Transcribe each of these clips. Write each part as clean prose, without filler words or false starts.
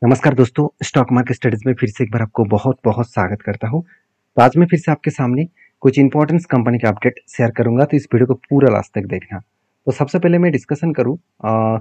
नमस्कार दोस्तों, stock market studies में फिर से एक बार आपको बहुत बहुत स्वागत करता हूं। तो आज मैं फिर से आपके सामने कुछ इंपॉर्टेंट कंपनी के अपडेट शेयर करूंगा, तो इस वीडियो को पूरा लास्ट तक देखना। तो सबसे पहले मैं डिस्कशन करूं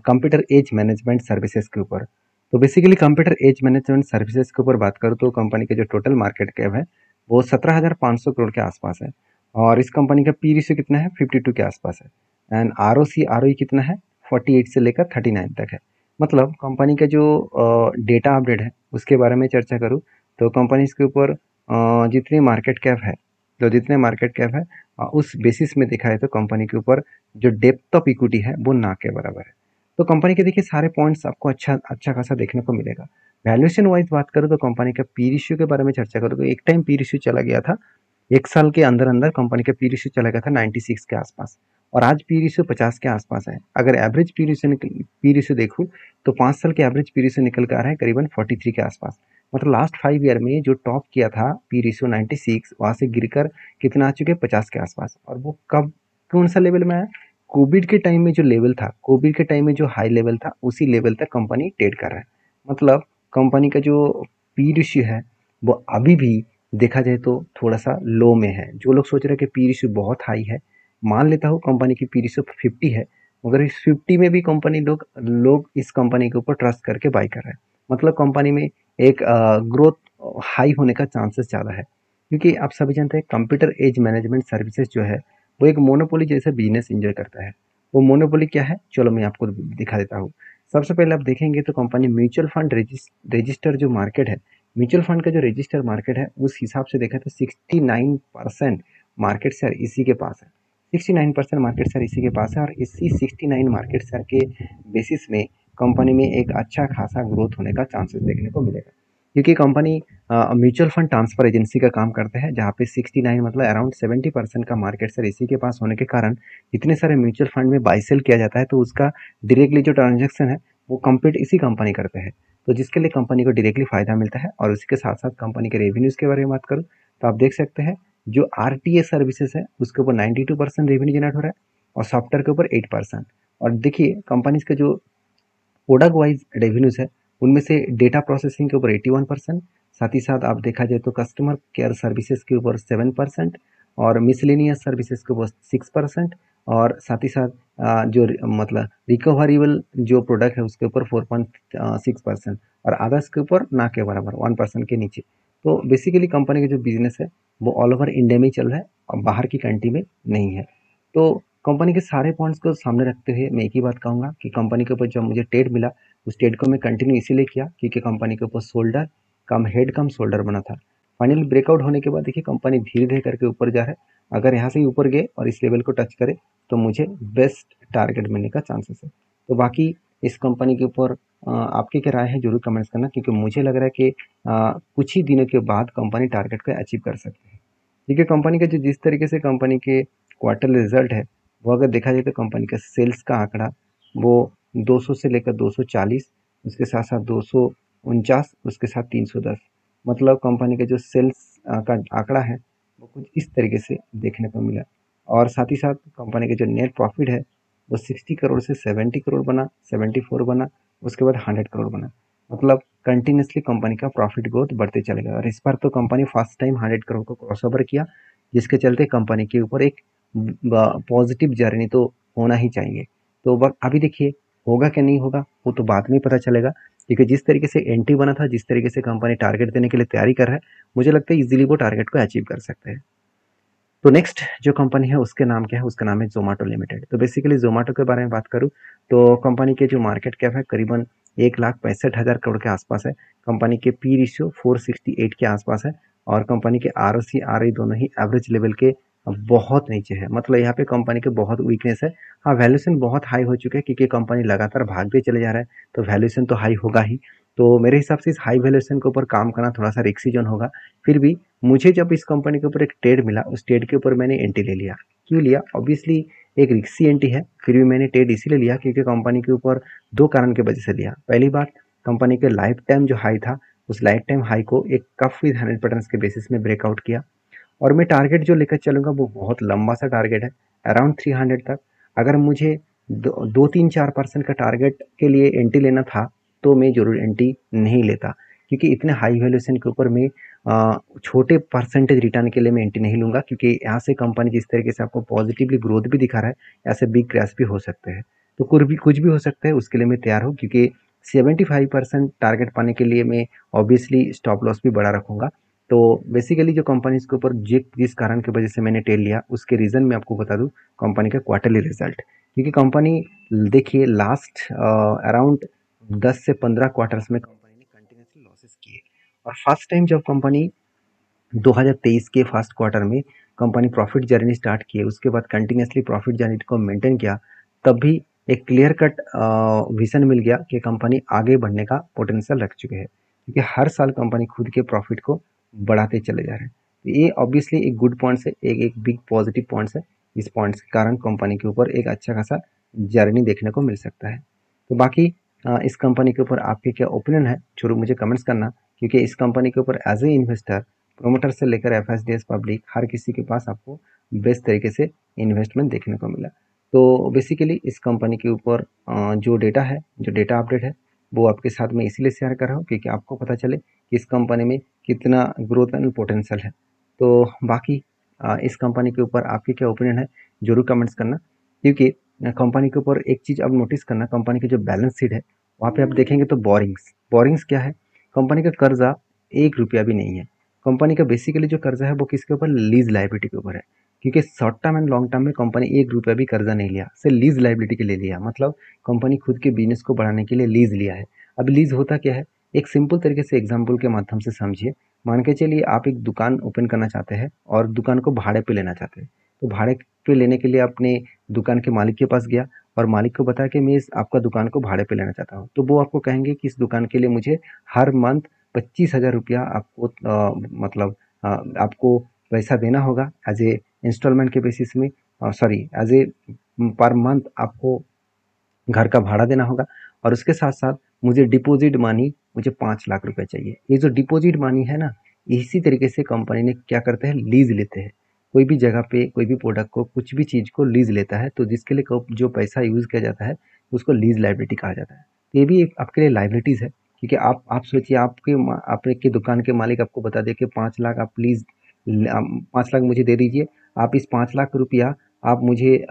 कंप्यूटर एज मैनेजमेंट सर्विसेज के ऊपर। तो basically computer as management services के ऊपर बात करूँ तो कंपनी के जो टोटल मार्केट कैप है वो 17,500 करोड़ के आसपास है। और इस कंपनी का पी रेशियो कितना है, 52 के आसपास है। And R O C E R O कितना है, 48 से लेकर 39 तक है। मतलब कंपनी का जो डेटा अपडेट है उसके बारे में चर्चा करूँ तो कंपनी के ऊपर जितनी मार्केट कैप है, उस बेसिस में देखा है तो कंपनी के ऊपर जो डेप्थ ऑफ इक्विटी है वो ना के बराबर है। तो कंपनी के देखिए सारे पॉइंट्स आपको अच्छा अच्छा खासा देखने को मिलेगा। वैल्यूएशन वाइज बात करूँ तो कंपनी का पी रेशियो के बारे में चर्चा करूँ तो एक टाइम पी रेशियो चला गया था, एक साल के अंदर अंदर कंपनी का पी रेशियो चला गया था 96 के आसपास, और आज पी रेशियो 50 के आसपास है। अगर एवरेज पी रेशियो देखूँ तो 5 साल के एवरेज पी रेशियो निकल कर आ रहा है करीबन 43 के आसपास। मतलब लास्ट 5 ईयर में जो टॉप किया था पी रेशियो 96, वहाँ से गिरकर कितना आ चुके हैं, 50 के आसपास। और वो कब कौन सा लेवल में आया, कोविड के टाइम में जो लेवल था, कोविड के टाइम में जो हाई लेवल था उसी लेवल तक कंपनी ट्रेड कर रहा है। मतलब कंपनी का जो पी रेशियो है वो अभी भी देखा जाए तो थोड़ा सा लो में है। जो लोग सोच रहे हैं कि पी रेशियो बहुत हाई है, मान लेता हूँ कंपनी की पी रेशियो 50 है, मगर इस 50 में भी कंपनी लोग लोग इस कंपनी के ऊपर ट्रस्ट करके बाई कर रहे हैं। मतलब कंपनी में एक ग्रोथ हाई होने का चांसेस ज़्यादा है, क्योंकि आप सभी जानते हैं कंप्यूटर एज मैनेजमेंट सर्विसेज जो है वो एक मोनोपोली जैसा बिजनेस एंजॉय करता है। वो मोनोपोली क्या है, चलो मैं आपको दिखा देता हूँ। सबसे पहले आप देखेंगे तो कंपनी म्यूचुअल फंड रजिस्टर जो मार्केट है, म्यूचुअल फंड का जो रजिस्टर मार्केट है उस हिसाब से देखा तो 69% मार्केट शेयर इसी के पास है। 69% मार्केट शेयर इसी के पास है, और इसी 69 मार्केट शेयर के बेसिस में कंपनी में एक अच्छा खासा ग्रोथ होने का चांसेस देखने को मिलेगा। क्योंकि company mutual fund transfer agency का काम करते हैं, जहाँ पे 69 मतलब अराउंड 70% का मार्केट शेयर इसी के पास होने के कारण इतने सारे म्यूचुअल फंड में बाई सेल किया जाता है, तो उसका डायरेक्टली जो ट्रांजेक्शन है वो कंप्लीट इसी कंपनी करते हैं। तो जिसके लिए कंपनी को डायरेक्टली फायदा मिलता है। और उसके साथ साथ कंपनी के रेवेन्यूज के बारे में बात करूँ तो आप देख सकते हैं जो आरटीए सर्विसेज है उसके ऊपर 92% रेवेन्यू जनरेट हो रहा है, और सॉफ्टवेयर के ऊपर 8%। और देखिए कंपनीज का जो प्रोडक्ट वाइज रेवेन्यूज है उनमें से डेटा प्रोसेसिंग के ऊपर 81%, साथ ही साथ आप देखा जाए तो कस्टमर केयर सर्विसेज के ऊपर 7%, और मिसलेनियस सर्विसेज के ऊपर 6%, और साथ ही साथ जो मतलब रिकवरेबल जो प्रोडक्ट है उसके ऊपर 4.6%, और अदर्स के ऊपर ना के बराबर 1% के नीचे। तो बेसिकली कंपनी का जो बिजनेस है वो ऑल ओवर इंडिया में ही चल रहा है और बाहर की कंट्री में नहीं है। तो कंपनी के सारे पॉइंट्स को सामने रखते हुए मैं एक ही बात कहूँगा कि कंपनी के ऊपर जब मुझे ट्रेड मिला उस ट्रेड को मैं कंटिन्यू इसीलिए किया क्योंकि कंपनी के ऊपर शोल्डर कम हेड कम शोल्डर बना था। फाइनली ब्रेकआउट होने के बाद देखिए कंपनी धीरे धीरे करके ऊपर जा रहा है। अगर यहाँ से ऊपर गए और इस लेवल को टच करे तो मुझे बेस्ट टारगेट मिलने का चांसेस है। तो बाकी इस कंपनी के ऊपर आपकी क्या राय है जरूर कमेंट्स करना, क्योंकि मुझे लग रहा है कि कुछ ही दिनों के बाद कंपनी टारगेट को अचीव कर सकती है। क्योंकि कंपनी का जो जिस तरीके से कंपनी के क्वार्टर रिजल्ट है वो अगर देखा जाए तो कंपनी का सेल्स का आंकड़ा वो 200 से लेकर 240, उसके साथ साथ 249, उसके साथ 310। मतलब कंपनी का जो सेल्स का आंकड़ा है वो कुछ इस तरीके से देखने को मिला। और साथ ही साथ कंपनी का जो नेट प्रॉफिट है वो 60 करोड़ से 70 करोड़ बना, 74 बना, उसके बाद 100 करोड़ बना। मतलब कंटिन्यूसली कंपनी का प्रॉफिट ग्रोथ बढ़ते चलेगा, और इस बार तो कंपनी फर्स्ट टाइम 100 करोड़ को क्रॉस ओवर किया, जिसके चलते कंपनी के ऊपर एक पॉजिटिव जर्नी तो होना ही चाहिए। तो बस अभी देखिए होगा कि नहीं होगा वो तो बाद में पता चलेगा, क्योंकि जिस तरीके से एंट्री बना था, जिस तरीके से कंपनी टारगेट देने के लिए तैयारी कर रहा है, मुझे लगता है इजीली वो टारगेट को अचीव कर सकते हैं। तो नेक्स्ट जो कंपनी है उसके नाम क्या है, उसका नाम है जोमेटो लिमिटेड। तो बेसिकली जोमेटो के बारे में बात करूँ तो कंपनी के जो मार्केट कैप है करीबन 1,65,000 करोड़ के आसपास है। कंपनी के पी रेशियो 468 के आसपास है, और कंपनी के आर ओ सी आर आई दोनों ही एवरेज लेवल के बहुत नीचे है। मतलब यहाँ पे कंपनी के बहुत वीकनेस है। हाँ, वैल्यूएशन बहुत हाई हो चुका है क्योंकि कंपनी लगातार भागते चले जा रहा है, तो वैल्यूएशन तो हाई होगा ही। तो मेरे हिसाब से इस हाई वैल्यूएशन के ऊपर काम करना थोड़ा सा रिस्की जोन होगा। फिर भी मुझे जब इस कंपनी के ऊपर एक ट्रेड मिला उस ट्रेड के ऊपर मैंने एंट्री ले लिया। क्यों लिया, ऑब्वियसली एक रिस्की एंट्री है, फिर भी मैंने ट्रेड इसीलिए लिया क्योंकि कंपनी के ऊपर दो कारण की वजह से लिया। पहली बात, कंपनी के लाइफ टाइम जो हाई था उस लाइफ टाइम हाई को एक कफ विद 100 के बेसिस में ब्रेकआउट किया। और मैं टारगेट जो लेकर चलूंगा वो बहुत लंबा सा टारगेट है, अराउंड 300 तक। अगर मुझे 2-3-4% का टारगेट के लिए एंट्री लेना था तो मैं जरूर एंट्री नहीं लेता, क्योंकि इतने हाई वैल्यूएशन के ऊपर मैं छोटे परसेंटेज रिटर्न के लिए मैं एंट्री नहीं लूंगा, क्योंकि यहाँ से कंपनी जिस तरीके से आपको पॉजिटिवली ग्रोथ भी दिखा रहा है, यहाँ से बिग क्रैश भी हो सकते हैं। तो कुछ भी हो सकता है, उसके लिए मैं तैयार हूँ, क्योंकि 75% टारगेट पाने के लिए मैं ऑब्वियसली स्टॉप लॉस भी बड़ा रखूंगा। तो बेसिकली जो कंपनीज के ऊपर जिस कारण की वजह से मैंने टेल लिया, उसके रीज़न मैं आपको बता दूं, कंपनी का क्वार्टरली रिजल्ट। क्योंकि कंपनी, देखिए, लास्ट अराउंड 10 से 15 क्वार्टर्स में कंपनी ने कंटिन्यूसली लॉसेस किए, और फर्स्ट टाइम जब कंपनी 2023 के फर्स्ट क्वार्टर में कंपनी प्रॉफिट जर्नी स्टार्ट किए, उसके बाद कंटिन्यूसली प्रॉफिट जर्नी को मेंटेन किया, तब भी एक क्लियर कट विजन मिल गया कि कंपनी आगे बढ़ने का पोटेंशियल रख चुके हैं, क्योंकि हर साल कंपनी खुद के प्रॉफिट को बढ़ाते चले जा रहे हैं। तो ये ऑब्वियसली एक गुड पॉइंट्स है, एक बिग पॉजिटिव पॉइंट्स है। इस पॉइंट्स के कारण कंपनी के ऊपर एक अच्छा खासा जर्नी देखने को मिल सकता है। तो बाकी इस कंपनी के ऊपर आपके क्या ओपिनियन है, जरूर मुझे कमेंट्स करना, क्योंकि इस कंपनी के ऊपर एज ए इन्वेस्टर, प्रोमोटर से लेकर एफएसडीएस पब्लिक, हर किसी के पास आपको बेस्ट तरीके से इन्वेस्टमेंट देखने को मिला। तो बेसिकली इस कंपनी के ऊपर जो डेटा है, जो डेटा अपडेट है, वो आपके साथ में इसीलिए शेयर कर रहा हूँ, क्योंकि आपको पता चले कि इस कंपनी में कितना ग्रोथ एंड पोटेंशियल है। तो बाकी इस कंपनी के ऊपर आपके क्या ओपिनियन है, जरूर कमेंट्स करना। क्योंकि कंपनी के ऊपर एक चीज़ अब नोटिस करना, कंपनी की जो बैलेंस शीट है, वहाँ पे आप देखेंगे तो बोरिंग्स बोरिंग्स क्या है, कंपनी का कर्जा 1 रुपया भी नहीं है। कंपनी का बेसिकली जो कर्जा है वो किसके ऊपर, लीज लाइबिलिटी के ऊपर है। क्योंकि short term and long term में कंपनी 1 रुपया भी कर्जा नहीं लिया, सिर्फ लीज लाइबिलिटी के लिए लिया। मतलब कंपनी खुद के बिजनेस को बढ़ाने के लिए लीज लिया है। अब लीज होता क्या है, एक सिंपल तरीके से एग्जाम्पल के माध्यम से समझिए। मान के चलिए आप एक दुकान ओपन करना चाहते हैं और दुकान को भाड़े पे लेना चाहते हैं। तो भाड़े पे लेने के लिए अपने दुकान के मालिक के पास गया और मालिक को बताया कि मैं इस आपका दुकान को भाड़े पे लेना चाहता हूँ। तो वो आपको कहेंगे कि इस दुकान के लिए मुझे हर मंथ 25,000 रुपया आपको मतलब आपको पैसा देना होगा एज ए इंस्टॉलमेंट के बेसिस में, sorry as a per month आपको घर का भाड़ा देना होगा। और उसके साथ साथ मुझे डिपॉजिट मनी, मुझे 5 लाख रुपए चाहिए। ये जो डिपॉजिट मनी है ना, इसी तरीके से कंपनी ने क्या करते हैं, लीज लेते हैं। कोई भी जगह पे कोई भी प्रोडक्ट को, कुछ भी चीज़ को लीज लेता है, तो जिसके लिए जो पैसा यूज़ किया जाता है उसको लीज लाइबिलिटी कहा जाता है। ये भी एक आपके लिए लाइबिलिटीज़ है, क्योंकि आप सोचिए, आपके दुकान के मालिक आपको बता दे कि 5 लाख आप प्लीज़ 5 लाख मुझे दे दीजिए, आप इस 5 लाख रुपया आप मुझे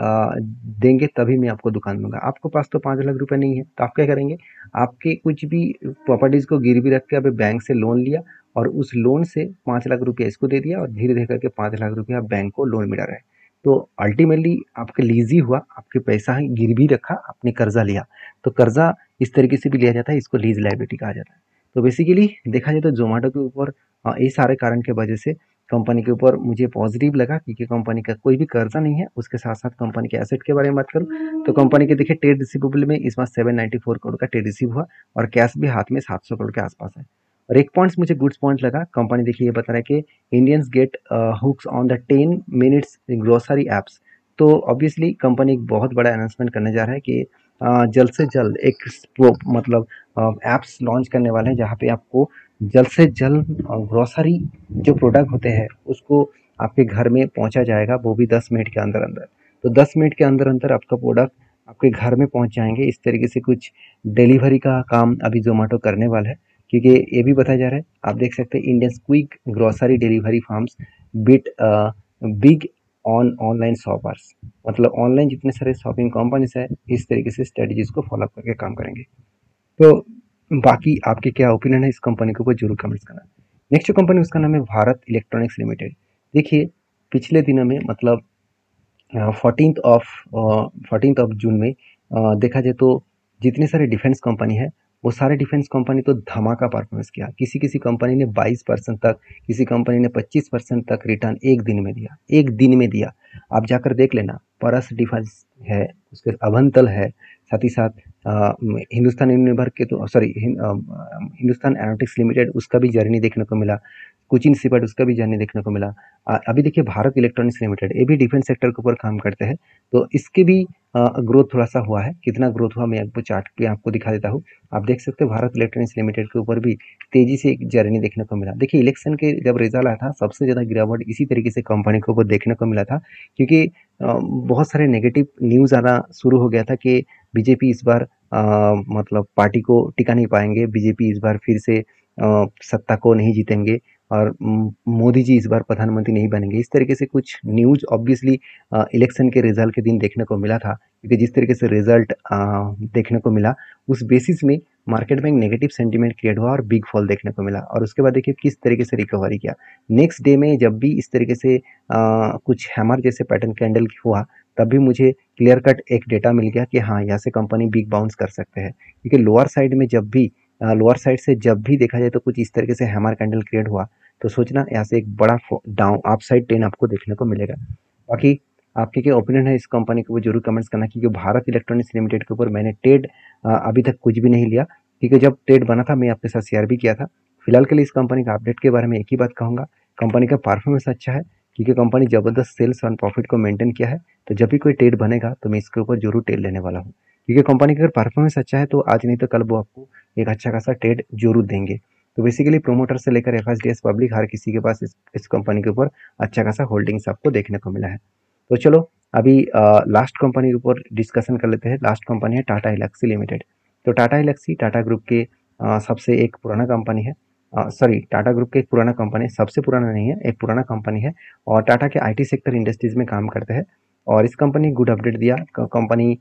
देंगे तभी मैं आपको दुकान दूंगा। आपके पास तो 5 लाख रुपए नहीं है, तो आप क्या करेंगे, आपके कुछ भी प्रॉपर्टीज को गिरवी रख के अभी बैंक से लोन लिया और उस लोन से 5 लाख रुपया इसको दे दिया और धीरे धीरे करके 5 लाख रुपया बैंक को लोन मिला रहा है। तो अल्टीमेटली आपके लीज ही हुआ, आपके पैसा ही गिरवी रखा, आपने कर्जा लिया। तो कर्जा इस तरीके से भी लिया जाता है, इसको लीज लाइबिलिटी कहा जाता है। तो बेसिकली देखा जाए तो जोमेटो के ऊपर ये सारे कारण के वजह से कंपनी के ऊपर मुझे पॉजिटिव लगा, क्योंकि कंपनी का कोई भी कर्जा नहीं है। उसके साथ साथ कंपनी के एसेट के बारे में बात करूँ तो कंपनी के देखिए ट्रेड रिसीवेबल में इस बार 794 करोड़ का ट्रेड रिसीव हुआ और कैश भी हाथ में 700 करोड़ के आसपास है। और एक पॉइंट्स मुझे गुड्स पॉइंट लगा, कंपनी देखिए ये बता रहा है कि Indians get hooks on the 10 minutes grocery apps. तो ऑब्वियसली कंपनी एक बहुत बड़ा अनाउंसमेंट करने जा रहा है कि जल्द से जल्द एक मतलब एप्स लॉन्च करने वाले हैं, जहाँ पे आपको जल्द से जल्द ग्रोसरी जो प्रोडक्ट होते हैं उसको आपके घर में पहुंचा जाएगा, वो भी 10 मिनट के अंदर अंदर। तो 10 मिनट के अंदर अंदर आपका प्रोडक्ट आपके घर में पहुंच जाएंगे। इस तरीके से कुछ डिलीवरी का काम अभी जोमेटो करने वाला है, क्योंकि ये भी बताया जा रहा है, आप देख सकते हैं, Indian quick grocery delivery firms bit big on online shoppers. मतलब ऑनलाइन जितने सारे शॉपिंग कंपनीज है, इस तरीके से स्ट्रेटजीज को फॉलो करके काम करेंगे। तो बाकी आपके क्या ओपिनियन है इस कंपनी के ऊपर, जरूर कमेंट्स करना। नेक्स्ट जो कंपनी उसका नाम है भारत इलेक्ट्रॉनिक्स लिमिटेड। देखिए पिछले दिनों में, मतलब 14 जून में देखा जाए तो जितने सारे डिफेंस कंपनी है, वो सारे डिफेंस कंपनी तो धमाका परफॉर्मेंस किया। किसी किसी कंपनी ने 22% तक, किसी कंपनी ने 25% तक रिटर्न एक दिन में दिया, एक दिन में दिया। आप जाकर देख लेना, परस डिफेंस है, उसके अवंतल है, साथ ही साथ हिंदुस्तान यूनिलीवर के तो सॉरी हिंदुस्तान एरोनॉटिक्स लिमिटेड, उसका भी जर्नी देखने को मिला। कोचिन शिपयार्ड, उसका भी जर्नी देखने को मिला। अभी देखिए भारत इलेक्ट्रॉनिक्स लिमिटेड, ये भी डिफेंस सेक्टर के ऊपर काम करते हैं, तो इसके भी ग्रोथ थोड़ा सा हुआ है। कितना ग्रोथ हुआ मैं आपको चार्ट पे आपको दिखा देता हूँ। आप देख सकते हो भारत इलेक्ट्रॉनिक्स लिमिटेड के ऊपर भी तेजी से एक जर्नी देखने को मिला। देखिए इलेक्शन के जब रिजल्ट आया था, सबसे ज़्यादा गिरावट इसी तरीके से कंपनी के ऊपर देखने को मिला था, क्योंकि बहुत सारे नेगेटिव न्यूज़ आना शुरू हो गया था कि बीजेपी इस बार मतलब पार्टी को टिका नहीं पाएंगे, बीजेपी इस बार फिर से सत्ता को नहीं जीतेंगे और मोदी जी इस बार प्रधानमंत्री नहीं बनेंगे। इस तरीके से कुछ न्यूज़ ऑब्वियसली इलेक्शन के रिजल्ट के दिन देखने को मिला था, क्योंकि जिस तरीके से रिजल्ट देखने को मिला उस बेसिस में मार्केट में नेगेटिव सेंटीमेंट क्रिएट हुआ और बिग फॉल देखने को मिला। और उसके बाद देखिए किस तरीके से रिकवरी किया। नेक्स्ट डे में जब भी इस तरीके से कुछ हैमर जैसे पैटर्न कैंडल हुआ, तब भी मुझे क्लियर कट एक डेटा मिल गया कि हाँ, यहाँ से कंपनी बिग बाउंस कर सकते हैं, क्योंकि लोअर साइड में जब भी लोअर साइड से जब भी देखा जाए तो कुछ इस तरीके से हैमर कैंडल क्रिएट हुआ, तो सोचना यहाँ से एक बड़ा डाउन अप साइड ट्रेंड आपको देखने को मिलेगा। बाकी आपके क्या ओपिनियन है इस कंपनी के ऊपर जरूर कमेंट्स करना, क्योंकि भारत इलेक्ट्रॉनिक्स लिमिटेड के ऊपर मैंने ट्रेड अभी तक कुछ भी नहीं लिया, क्योंकि जब ट्रेड बना था मैं आपके साथ शेयर भी किया था। फिलहाल के लिए इस कंपनी का अपडेट के बारे में एक ही बात कहूँगा, कंपनी का परफॉर्मेंस अच्छा है, क्योंकि कंपनी जबरदस्त सेल्स और प्रॉफिट को मेंटेन किया है। तो जब भी कोई ट्रेड बनेगा तो मैं इसके ऊपर जरूर ट्रेड लेने वाला हूँ, क्योंकि कंपनी का अगर परफॉर्मेंस अच्छा है तो आज नहीं तो कल वो आपको एक अच्छा खासा ट्रेड जरूर देंगे। तो बेसिकली प्रोमोटर से लेकर एफएसडीएस पब्लिक हर किसी के पास इस कंपनी के ऊपर अच्छा खासा होल्डिंग्स आपको देखने को मिला है। तो चलो अभी लास्ट कंपनी के ऊपर डिस्कशन कर लेते हैं। लास्ट कंपनी है टाटा एल्क्सी लिमिटेड। तो टाटा एल्क्सी टाटा ग्रुप के सबसे एक पुराना कंपनी है। सॉरी, टाटा ग्रुप के एक पुराना कंपनी है, सबसे पुराना नहीं है, एक पुराना कंपनी है और टाटा के आईटी सेक्टर इंडस्ट्रीज में काम करते हैं। और इस कंपनी गुड अपडेट दिया, कंपनी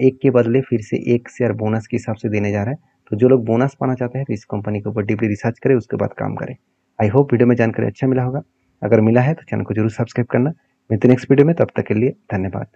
एक के बदले फिर से एक शेयर बोनस के हिसाब से देने जा रहा है। तो जो लोग बोनस पाना चाहते हैं तो इस कंपनी के ऊपर डीपली रिसर्च करें, उसके बाद काम करें। आई होप वीडियो में जानकारी अच्छा मिला होगा। अगर मिला है तो चैनल को जरूर सब्सक्राइब करना। मिलते हैं नेक्स्ट वीडियो में, तब तक के लिए धन्यवाद।